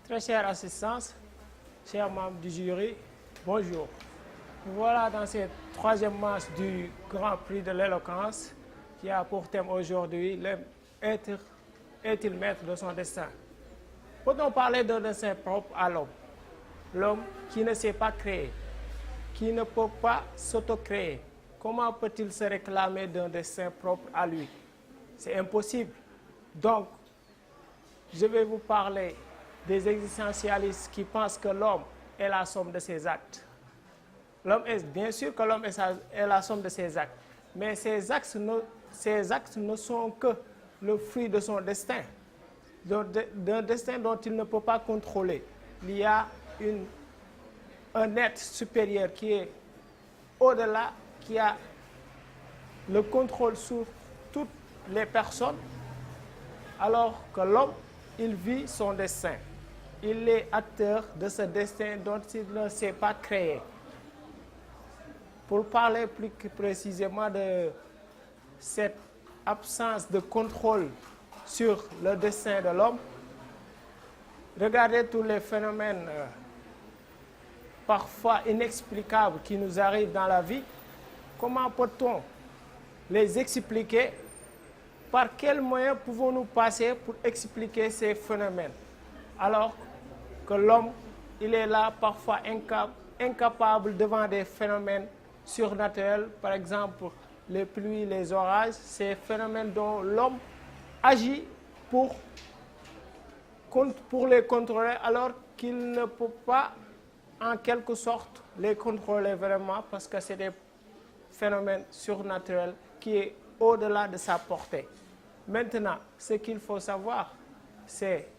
Très chère assistance, chers membres du jury, bonjour. Nous voilà dans cette troisième manche du Grand Prix de l'éloquence qui a pour thème aujourd'hui l'homme est-il maître de son destin? Peut-on parler d'un destin propre à l'homme? L'homme qui ne sait pas créer, qui ne peut pas s'auto-créer, comment peut-il se réclamer d'un destin propre à lui? C'est impossible. Donc, je vais vous parler des existentialistes qui pensent que l'homme est la somme de ses actes. Bien sûr que l'homme est la somme de ses actes, mais ces actes ne sont que le fruit de son destin, d'un destin dont il ne peut pas contrôler. Il y a un être supérieur qui est au-delà, qui a le contrôle sur toutes les personnes, alors que l'homme, il vit son destin. Il est acteur de ce destin dont il ne s'est pas créé. Pour parler plus précisément de cette absence de contrôle sur le destin de l'homme, regardez tous les phénomènes parfois inexplicables qui nous arrivent dans la vie. Comment peut-on les expliquer? Par quels moyens pouvons-nous passer pour expliquer ces phénomènes? Alors que l'homme, il est là parfois incapable devant des phénomènes surnaturels, par exemple les pluies, les orages, ces phénomènes dont l'homme agit pour les contrôler, alors qu'il ne peut pas en quelque sorte les contrôler vraiment, parce que c'est des phénomènes surnaturels qui est au-delà de sa portée. Maintenant, ce qu'il faut savoir, c'est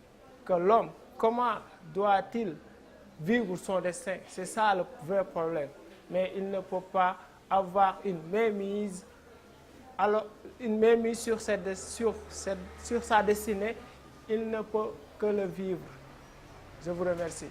que l'homme, comment doit-il vivre son destin? C'est ça le vrai problème. Mais il ne peut pas avoir une mainmise sur sa destinée. Il ne peut que le vivre. Je vous remercie.